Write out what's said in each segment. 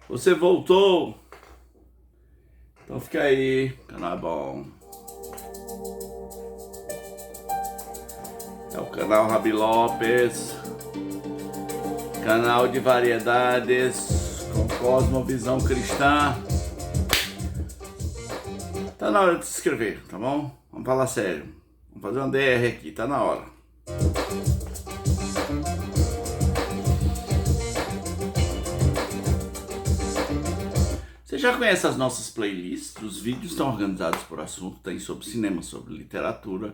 Você voltou? Então fica aí, canal é bom. É o canal Rabi Lopes, canal de variedades com cosmovisão cristã. Tá na hora de se inscrever, tá bom? Vamos falar sério. Vamos fazer uma DR aqui, tá na hora. Você já conhece as nossas playlists? Os vídeos estão organizados por assunto. Tem sobre cinema, sobre literatura,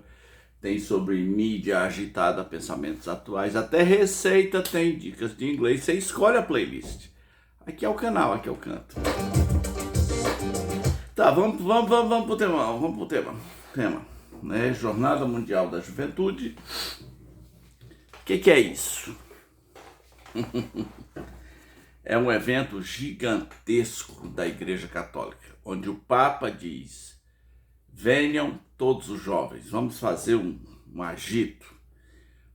tem sobre mídia agitada, pensamentos atuais, até receita, tem dicas de inglês. Você escolhe a playlist. Aqui é o canal, aqui é o canto. Tá, vamos pro tema. Vamos pro tema. Tema, né? Jornada Mundial da Juventude. O que é isso? É um evento gigantesco da Igreja Católica, onde o Papa diz: venham todos os jovens, vamos fazer um agito,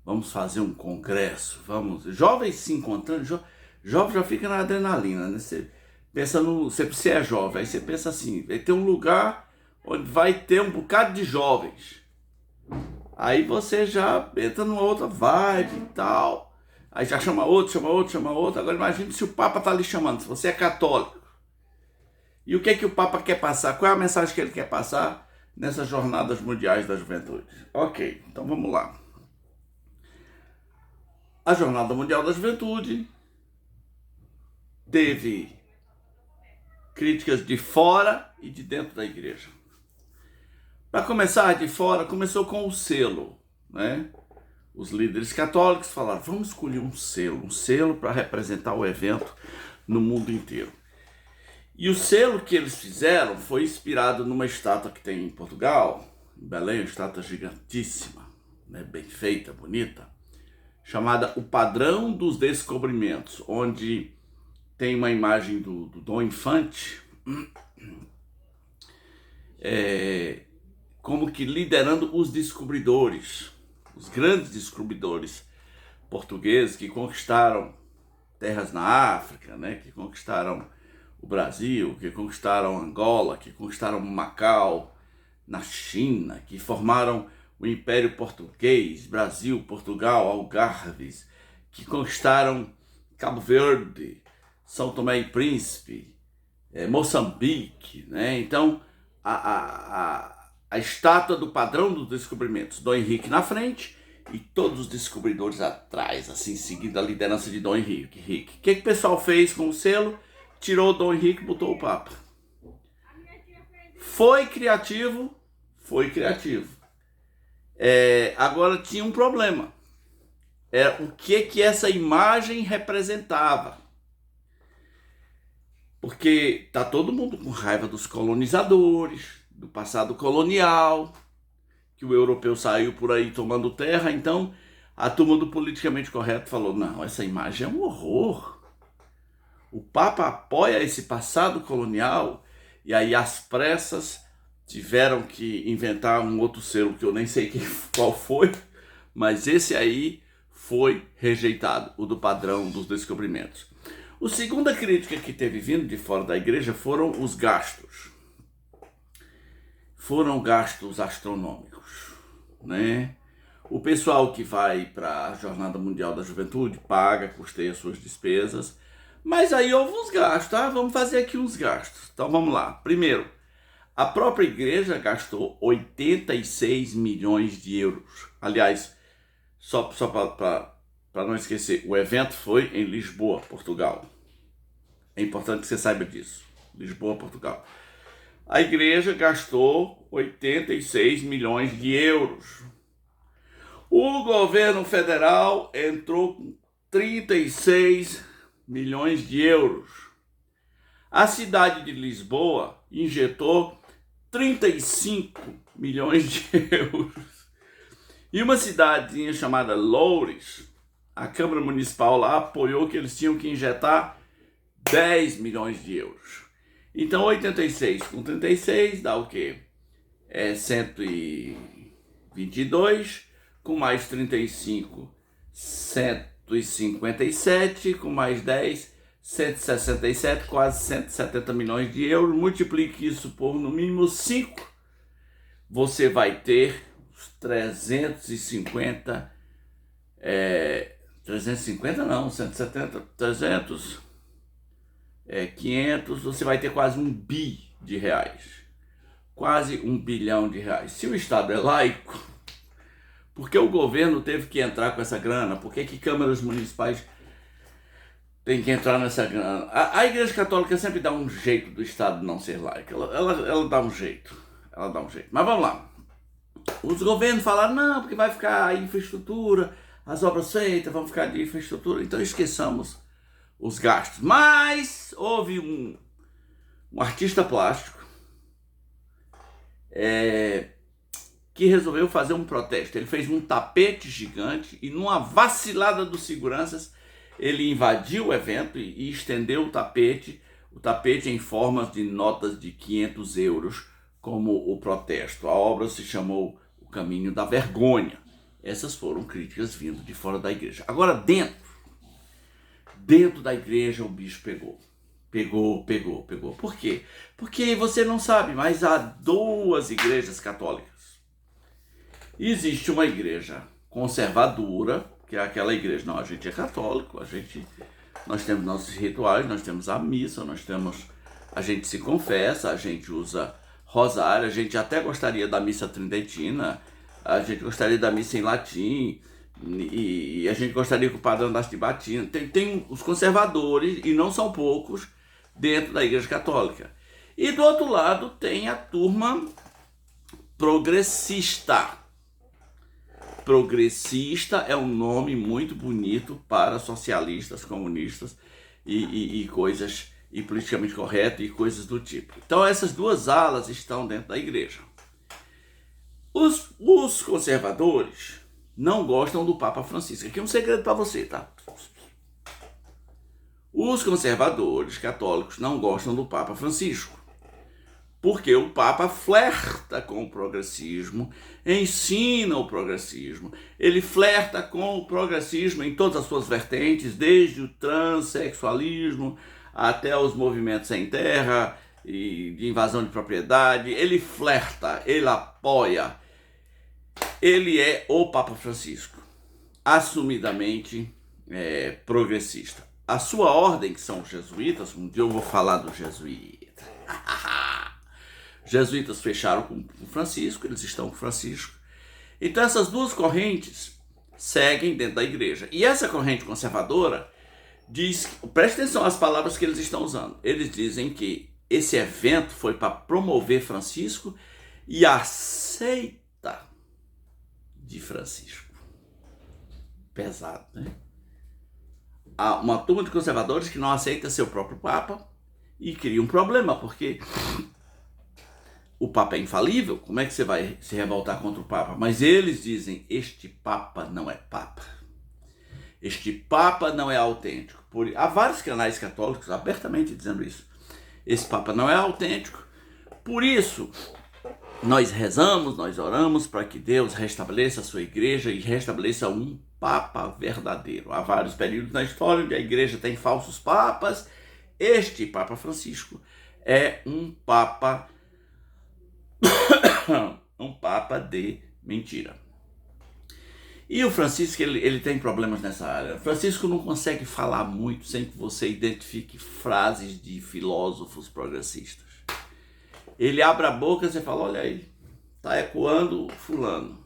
vamos fazer um congresso, jovens se encontrando, jovem já fica na adrenalina, né? Você pensa você é jovem, aí você pensa assim, vai ter um lugar onde vai ter um bocado de jovens, aí você já entra numa outra vibe e tal. Aí já chama outro. Agora imagine se o Papa está lhe chamando, se você é católico. E o que o Papa quer passar? Qual é a mensagem que ele quer passar nessas jornadas mundiais da juventude? Ok, então vamos lá. A Jornada Mundial da Juventude teve críticas de fora e de dentro da igreja. Para começar, de fora, começou com o selo, né? Os líderes católicos falaram: vamos escolher um selo para representar o evento no mundo inteiro. E o selo que eles fizeram foi inspirado numa estátua que tem em Portugal, em Belém, uma estátua gigantíssima, né, bem feita, bonita, chamada O Padrão dos Descobrimentos, onde tem uma imagem do Dom Infante, como que liderando os descobridores, os grandes descobridores portugueses que conquistaram terras na África, né, que conquistaram o Brasil, que conquistaram Angola, que conquistaram Macau, na China, que formaram o Império Português, Brasil, Portugal, Algarves, que conquistaram Cabo Verde, São Tomé e Príncipe, Moçambique, né? Então, a estátua do Padrão dos Descobrimentos, Dom Henrique na frente e todos os descobridores atrás, assim, seguindo a liderança de Dom Henrique. O que o pessoal fez com o selo? Tirou o Dom Henrique e botou o Papa. Foi criativo. Agora tinha um problema. O que essa imagem representava. Porque tá todo mundo com raiva dos colonizadores, do passado colonial, que o europeu saiu por aí tomando terra. Então a turma do politicamente correto falou: não, essa imagem é um horror. O Papa apoia esse passado colonial. E aí às pressas tiveram que inventar um outro selo que eu nem sei qual foi, mas esse aí foi rejeitado, o do Padrão dos Descobrimentos. A segunda crítica que teve vindo de fora da igreja foram os gastos. Foram gastos astronômicos, né? O pessoal que vai para a Jornada Mundial da Juventude paga, custeia suas despesas, mas aí houve uns gastos, tá? Vamos fazer aqui uns gastos. Então vamos lá. Primeiro, a própria igreja gastou 86 milhões de euros. Aliás, só para não esquecer, o evento foi em Lisboa, Portugal. É importante que você saiba disso. Lisboa, Portugal. A igreja gastou 86 milhões de euros. O governo federal entrou com 36 milhões de euros. A cidade de Lisboa injetou 35 milhões de euros. E uma cidadezinha chamada Loures, a Câmara Municipal lá apoiou que eles tinham que injetar 10 milhões de euros. Então 86 com 36 dá o quê? 122, com mais 35, 157, com mais 10, 167, quase 170 milhões de euros. Multiplique isso por no mínimo 5, você vai ter 350, 350 não, 170, 300, 500, você vai ter quase 1 bi de reais. Quase 1 bilhão de reais. Se o Estado é laico, por que o governo teve que entrar com essa grana? Por que câmaras municipais têm que entrar nessa grana? A Igreja Católica sempre dá um jeito do Estado não ser laico. Ela dá um jeito. Ela dá um jeito. Mas vamos lá. Os governos falaram, não, porque vai ficar a infraestrutura, as obras feitas vão ficar de infraestrutura. Então esqueçamos os gastos. Mas houve um artista plástico que resolveu fazer um protesto. Ele fez um tapete gigante e numa vacilada dos seguranças, ele invadiu o evento e estendeu o tapete em formas de notas de 500 euros, como o protesto. A obra se chamou O Caminho da Vergonha. Essas foram críticas vindo de fora da igreja. Agora, dentro da igreja, o bicho pegou. Pegou. Por quê? Porque você não sabe, mas há 2 igrejas católicas. Existe uma igreja conservadora, que é aquela igreja, não, a gente é católico, nós temos nossos rituais, nós temos a missa, a gente se confessa, a gente usa rosário, a gente até gostaria da missa tridentina, a gente gostaria da missa em latim, e a gente gostaria que o padre andasse de batina. Tem os conservadores, e não são poucos, dentro da igreja católica. E do outro lado tem a turma progressista. Progressista é um nome muito bonito para socialistas, comunistas e coisas, e politicamente correto e coisas do tipo. Então essas 2 alas estão dentro da igreja. Os conservadores não gostam do Papa Francisco. Aqui é um segredo para você, tá? Os conservadores católicos não gostam do Papa Francisco, porque o Papa flerta com o progressismo, ensina o progressismo, ele flerta com o progressismo em todas as suas vertentes, desde o transexualismo até os movimentos sem terra e de invasão de propriedade. Ele flerta, ele apoia, ele é o Papa Francisco, assumidamente progressista. A sua ordem, que são os jesuítas, um dia eu vou falar dos jesuítas. Jesuítas fecharam com Francisco, eles estão com Francisco. Então essas 2 correntes seguem dentro da igreja. E essa corrente conservadora diz, preste atenção às palavras que eles estão usando. Eles dizem que esse evento foi para promover Francisco e a seita de Francisco. Pesado, né? Há uma turma de conservadores que não aceita seu próprio Papa e cria um problema, porque o Papa é infalível, como é que você vai se revoltar contra o Papa? Mas eles dizem, este Papa não é Papa. Este Papa não é autêntico. Há vários canais católicos abertamente dizendo isso. Esse Papa não é autêntico. Por isso, nós rezamos, nós oramos para que Deus restabeleça a sua igreja e restabeleça um Papa verdadeiro. Há vários períodos na história onde a igreja tem falsos papas. Este Papa Francisco é um Papa de mentira. E o Francisco, ele tem problemas nessa área. O Francisco não consegue falar muito sem que você identifique frases de filósofos progressistas. Ele abre a boca e você fala, olha aí, tá ecoando fulano.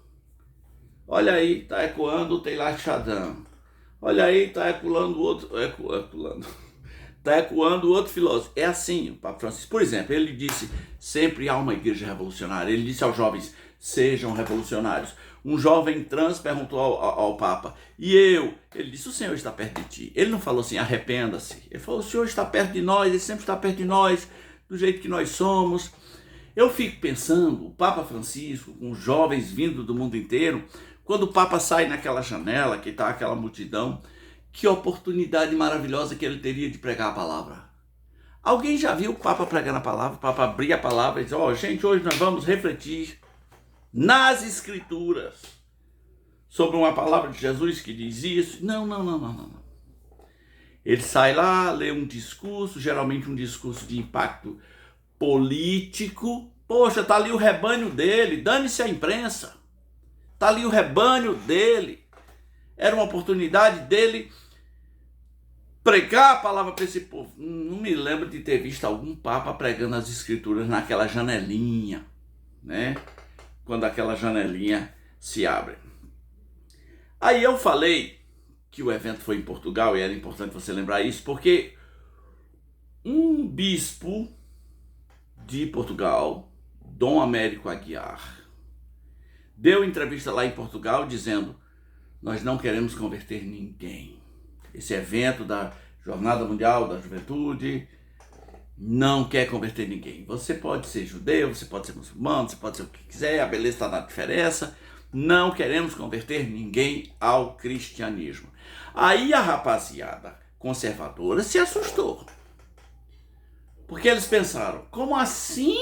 Olha aí, tá ecoando o Teilhard de Chardin. Olha aí, tá ecoando outro... Está ecoando outro filósofo. É assim o Papa Francisco. Por exemplo, ele disse, sempre há uma igreja revolucionária. Ele disse aos jovens, sejam revolucionários. Um jovem trans perguntou ao Papa, e eu? Ele disse, o Senhor está perto de ti. Ele não falou assim, arrependa-se. Ele falou, o Senhor está perto de nós, ele sempre está perto de nós, do jeito que nós somos. Eu fico pensando, o Papa Francisco, com jovens vindo do mundo inteiro, quando o Papa sai naquela janela, que está aquela multidão, que oportunidade maravilhosa que ele teria de pregar a palavra. Alguém já viu o Papa pregando a palavra? O Papa abrir a palavra e dizer, gente, hoje nós vamos refletir nas Escrituras sobre uma palavra de Jesus que diz isso. Não. Ele sai lá, lê um discurso, geralmente um discurso de impacto político. Poxa, tá ali o rebanho dele, dane-se a imprensa. Tá ali o rebanho dele. Era uma oportunidade dele pregar a palavra para esse povo. Não me lembro de ter visto algum papa pregando as escrituras naquela janelinha, né? Quando aquela janelinha se abre. Aí eu falei que o evento foi em Portugal, e era importante você lembrar isso, porque um bispo de Portugal, Dom Américo Aguiar, deu entrevista lá em Portugal dizendo: nós não queremos converter ninguém. Esse evento da Jornada Mundial da Juventude não quer converter ninguém. Você pode ser judeu, você pode ser muçulmano, você pode ser o que quiser, a beleza está na diferença. Não queremos converter ninguém ao cristianismo. Aí a rapaziada conservadora se assustou. Porque eles pensaram: como assim,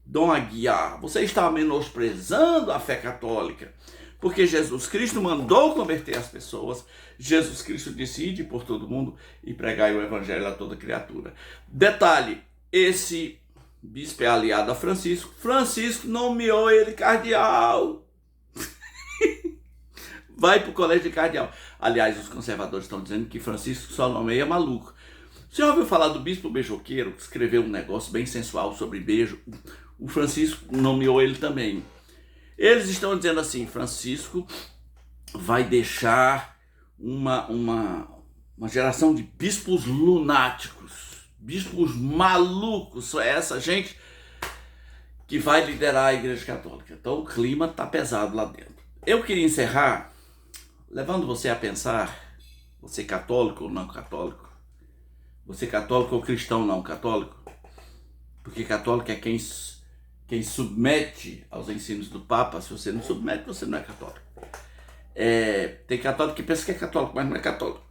Dom Aguiar? Você está menosprezando a fé católica. Porque Jesus Cristo mandou converter as pessoas. Jesus Cristo decide por todo mundo e pregar o evangelho a toda criatura. Detalhe, esse bispo é aliado a Francisco. Francisco nomeou ele cardeal. Vai para o colégio de cardeal. Aliás, os conservadores estão dizendo que Francisco só nomeia maluco. Você já ouviu falar do bispo beijoqueiro, que escreveu um negócio bem sensual sobre beijo? O Francisco nomeou ele também. Eles estão dizendo assim: Francisco vai deixar uma geração de bispos lunáticos, bispos malucos. É essa gente que vai liderar a Igreja Católica. Então o clima está pesado lá dentro. Eu queria encerrar levando você a pensar, você católico ou não católico, você católico ou cristão não católico, porque católico é quem submete aos ensinos do Papa. Se você não submete, você não é católico. Tem católico que pensa que é católico, mas não é católico.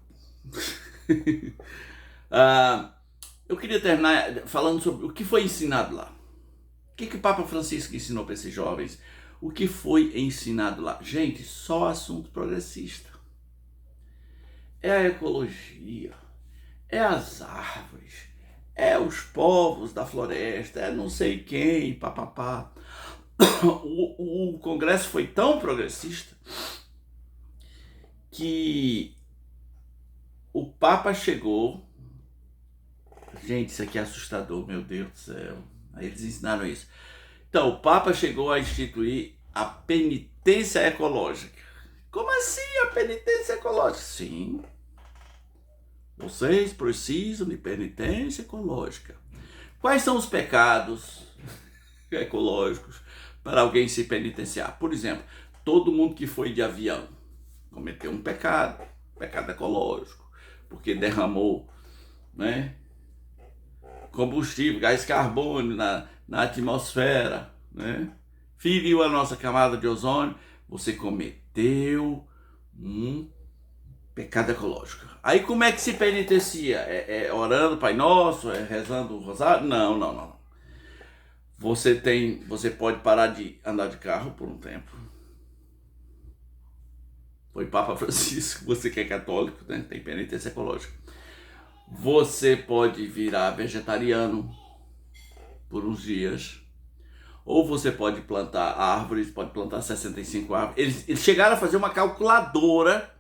Eu queria terminar falando sobre o que foi ensinado lá. O que o Papa Francisco ensinou para esses jovens? O que foi ensinado lá? Gente, só assunto progressista. É a ecologia, é as árvores, é os povos da floresta, é não sei quem, papapá. O congresso foi tão progressista que o Papa chegou... Gente, isso aqui é assustador, meu Deus do céu. Aí eles ensinaram isso. Então, o Papa chegou a instituir a penitência ecológica. Como assim a penitência ecológica? Sim. Vocês precisam de penitência ecológica. Quais são os pecados ecológicos para alguém se penitenciar? Por exemplo, todo mundo que foi de avião cometeu um pecado ecológico, porque derramou, né, combustível, gás carbônico na atmosfera, né, feriu a nossa camada de ozônio. Você cometeu um pecado ecológico. Aí como é que se penitencia? Orando Pai Nosso? É rezando o rosário? Não. Você pode parar de andar de carro por um tempo. Foi Papa Francisco, você que é católico, né? Tem penitência ecológica. Você pode virar vegetariano por uns dias. Ou você pode plantar árvores, pode plantar 65 árvores. Eles chegaram a fazer uma calculadora,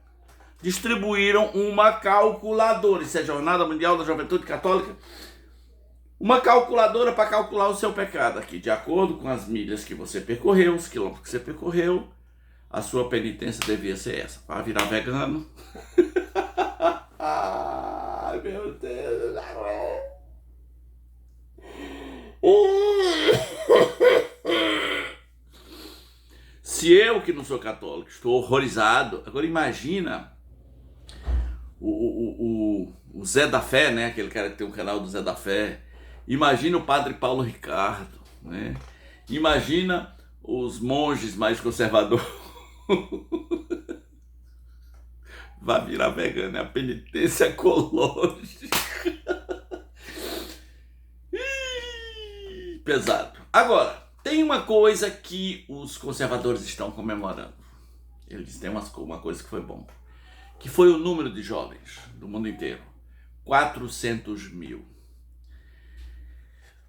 distribuíram uma calculadora. Isso é Jornada Mundial da Juventude Católica. Uma calculadora para calcular o seu pecado aqui. De acordo com as milhas que você percorreu, os quilômetros que você percorreu, a sua penitência devia ser essa. Para virar vegano. Ai, meu Deus. Se eu, que não sou católico, estou horrorizado, agora imagina o Zé da Fé, né? Aquele cara que tem um canal do Zé da Fé. Imagina o Padre Paulo Ricardo, né? Imagina os monges mais conservadores. Vai virar vegano, é a penitência ecológica. Pesado. Agora, tem uma coisa que os conservadores estão comemorando. Eles têm uma coisa que foi bom. que foi o número de jovens do mundo inteiro. 400 mil.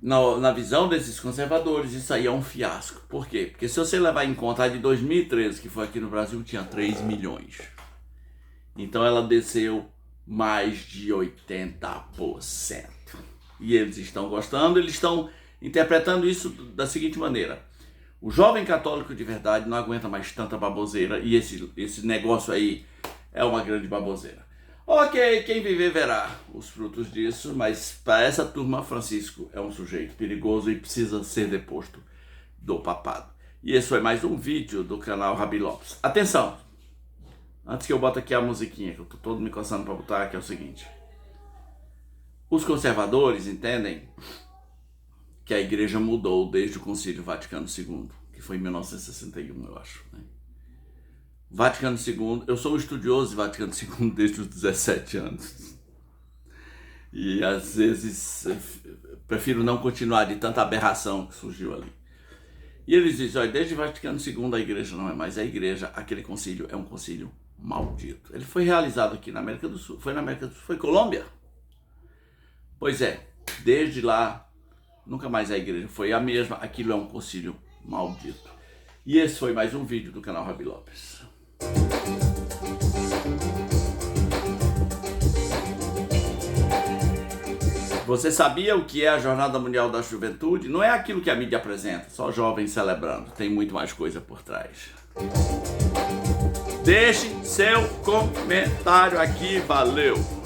Na visão desses conservadores, isso aí é um fiasco. Por quê? Porque se você levar em conta a de 2013, que foi aqui no Brasil, tinha 3 milhões. Então ela desceu mais de 80%. E eles estão gostando, eles estão interpretando isso da seguinte maneira: o jovem católico de verdade não aguenta mais tanta baboseira, e esse negócio aí é uma grande baboseira. Ok, quem viver verá os frutos disso, mas para essa turma, Francisco é um sujeito perigoso e precisa ser deposto do papado. E esse foi mais um vídeo do canal Rabi Lopes. Atenção! Antes que eu bote aqui a musiquinha, que eu tô todo me coçando para botar, que é o seguinte: os conservadores entendem que a igreja mudou desde o Concílio Vaticano II, que foi em 1961, eu acho, né? Vaticano II, eu sou um estudioso de Vaticano II desde os 17 anos. E às vezes prefiro não continuar de tanta aberração que surgiu ali. E eles dizem: olha, desde Vaticano II a igreja não é mais a igreja, aquele concílio é um concílio maldito. Ele foi realizado aqui na América do Sul. Foi na América do Sul? Foi Colômbia? Pois é, desde lá nunca mais a igreja foi a mesma, aquilo é um concílio maldito. E esse foi mais um vídeo do canal Rabi Lopes. Você sabia o que é a Jornada Mundial da Juventude? Não é aquilo que a mídia apresenta, só jovens celebrando. Tem muito mais coisa por trás. Deixe seu comentário aqui, valeu!